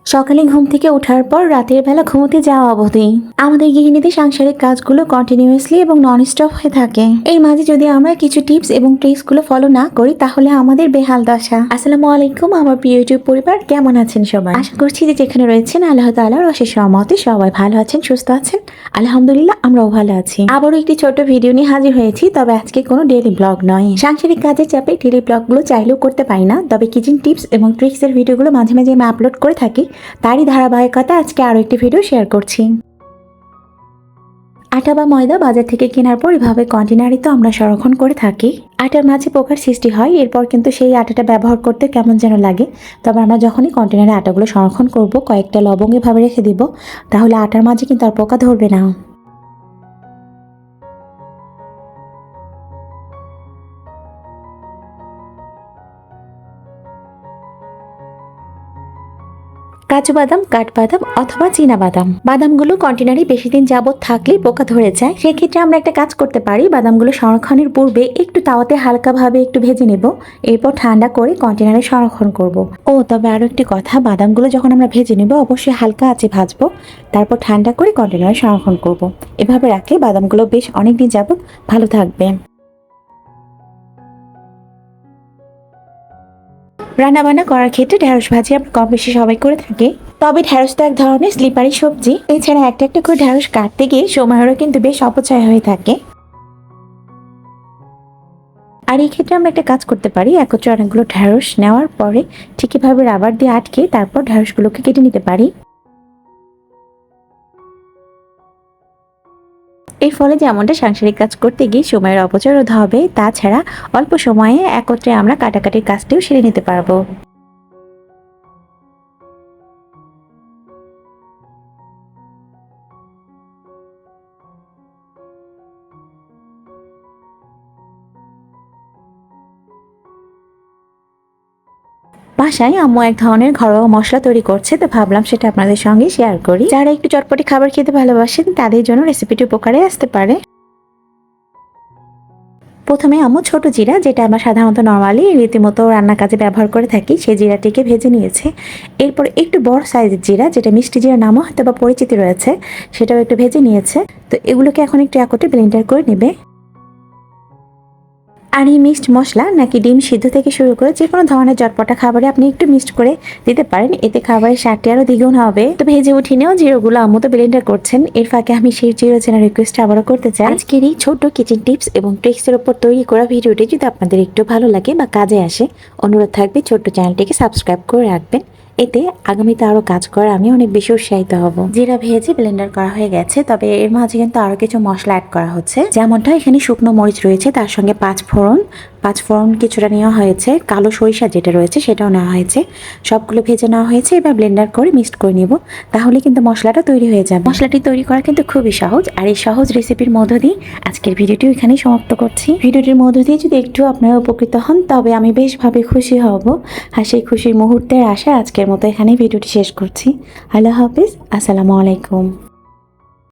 সকালে ঘুম থেকে ওঠার পর রাতের বেলা ঘুমোতে যাওয়া অবধি আমাদের গৃহিণীদের সাংসারিক কাজগুলো কন্টিনিউয়াসলি এবং নন স্টপ হয়ে থাকে। এর মাঝে যদি আমরা কিছু টিপস এবং ট্রিক্স গুলো ফলো না করি তাহলে আমাদের বেহাল দশা। আসসালামু আলাইকুম আমার প্রিয় ইউটিউব পরিবার, কেমন আছেন সবাই? আশা করছি যে যেখানে রয়েছেন আল্লাহ তাআলার অশেষ রহমতে সবাই ভালো আছেন, সুস্থ আছেন। আলহামদুলিল্লাহ আমরাও ভালো আছি। আবারও একটি ছোট ভিডিও নিয়ে হাজির হয়েছি, তবে আজকে কোনো ডেইলি ব্লগ নয়। সাংসারিক কাজের চাপে ডেইলি ব্লগগুলো চাইলেও করতে পারি না, তবে কিচেন টিপস এবং ট্রিক্স এর ভিডিওগুলো মাঝে মাঝে আমি আপলোড করে থাকি। তারই ধারাবাহিকতা আজকে আরো একটি ভিডিও শেয়ার করছি। আটা বা ময়দা বাজার থেকে কেনার পর এভাবে কন্টেনারে তো আমরা সংরক্ষণ করে থাকি। আটার মাঝে পোকার সৃষ্টি হয়, এরপর কিন্তু সেই আটাটা ব্যবহার করতে কেমন যেন লাগে। তবে আমরা যখনই কন্টেনারে আটাগুলো সংরক্ষণ করব, কয়েকটা লবঙ্গ এভাবে রেখে দিব, তাহলে আটার মাঝে কিন্তু আর পোকা ধরবে না। কাজু বাদাম, কাঠবাদাম অথবা চীনা বাদাম, বাদামগুলো কন্টেনারে বেশি দিন যাবত থাকলে পোকা ধরে যায়। সেক্ষেত্রে আমরা একটা কাজ করতে পারি, বাদামগুলো সংরক্ষণের পূর্বে একটু তাওয়াতে হালকাভাবে একটু ভেজে নেব, এরপর ঠান্ডা করে কন্টেনারে সংরক্ষণ করব। তবে আরো একটি কথা, বাদামগুলো যখন আমরা ভেজে নেব অবশ্যই হালকা আঁচে ভাজবো, তারপর ঠান্ডা করে কন্টেনারে সংরক্ষণ করব। এভাবে রাখলে বাদামগুলো বেশ অনেকদিন যাবত ভালো থাকবে। রান্নাবান্না করার ক্ষেত্রে ঢেঁড়স ভাজি আমরা কম বেশি সবাই করে থাকি, তবে ঢেঁড়স তো এক ধরনের স্লিপারি সবজি। এছাড়া একটা একটা করে ঢেঁড়স কাটতে গিয়ে সময়েরও কিন্তু বেশ অপচয় হয়ে থাকে। আর এই ক্ষেত্রে আমরা একটা কাজ করতে পারি, একত্রে অনেকগুলো ঢেঁড়স নেওয়ার পরে ঠিক এভাবে রাবার দিয়ে আটকে তারপর ঢেঁড়সগুলোকে কেটে নিতে পারি। এর ফলে যেমনটা সাংসারিক কাজ করতে গিয়ে সময়ের অপচয় রোধ হবে, তাছাড়া অল্প সময়ে একত্রে আমরা কাটাকাটির কাজটিও সেরে নিতে পারবো। বাসায় আম্মু এক ধরনের ঘরোয়া মশলা তৈরি করছে, তো ভাবলাম সেটা আপনাদের সঙ্গে শেয়ার করি। যারা একটু চটপটি খাবার খেতে ভালোবাসেন তাদের জন্য রেসিপিটি উপকারে আসতে পারে। প্রথমে আম্মু ছোট জিরা, যেটা আমরা সাধারণত নর্মালি রীতিমতো রান্নার কাজে ব্যবহার করে থাকি, সেই জিরাটিকে ভেজে নিয়েছে। এরপর একটু বড় সাইজের জিরা, যেটা মিষ্টি জিরা নামও হয়তো বা পরিচিতি রয়েছে, সেটাও একটু ভেজে নিয়েছে। তো এগুলোকে এখন একটু একত্রে ব্লেন্ডার করে নেবে। আর এই মিক্সড মশলা নাকি ডিম সিদ্ধ থেকে শুরু করে যে কোনো ধরনের চটপটা খাবারে আপনি একটু মিক্সড করে দিতে পারেন, এতে খাবারের স্বাদটি আরো দ্বিগুণ হবে। তো ভেজে উঠিনেও জিরোগুলো আম্মু তো ব্লেন্ডার করছেন, এর ফাঁকে আমি সেই জিরো চেনার রিকোয়েস্ট আবারও করতে চাই। আজকের এই ছোট্ট কিচেন টিপস এবং ট্রিক্স এর উপর তৈরি করা ভিডিওটি যদি আপনাদের একটু ভালো লাগে বা কাজে আসে, অনুরোধ থাকবে ছোট্ট চ্যানেলটিকে সাবস্ক্রাইব করে রাখবেন। এতে আগামীতে আরো কাজ করে আমি অনেক বেশি উৎসাহিত হব। জিরা ভেজে ব্লেন্ডার করা হয়ে গেছে, তবে এর মাঝে কিন্তু আরো কিছু মশলা অ্যাড করা হচ্ছে। যেমনটা এখানে শুকনো মরিচ রয়েছে, তার সঙ্গে পাঁচ ফোড়ন কিছুটা নেওয়া হয়েছে, কালো সরিষা যেটা রয়েছে সেটাও নেওয়া হয়েছে। সবগুলো ভেজে নেওয়া হয়েছে, এবার ব্লেন্ডার করে মিক্সড করে নিব, তাহলে কিন্তু মশলাটা তৈরি হয়ে যাবে। মশলাটি তৈরি করা কিন্তু খুবই সহজ, আর এই সহজ রেসিপির মধ্য দিয়ে আজকের ভিডিওটি এখানেই সমাপ্ত করছি। ভিডিওটির মধ্য দিয়ে যদি একটু আপনারা উপকৃত হন তবে আমি বেশ ভাবে খুশি হব। আর সেই খুশির মুহূর্তের আশা আজকের মতো এখানেই ভিডিওটি শেষ করছি। আল্লাহ হাফিজ, আসসালামু আলাইকুম।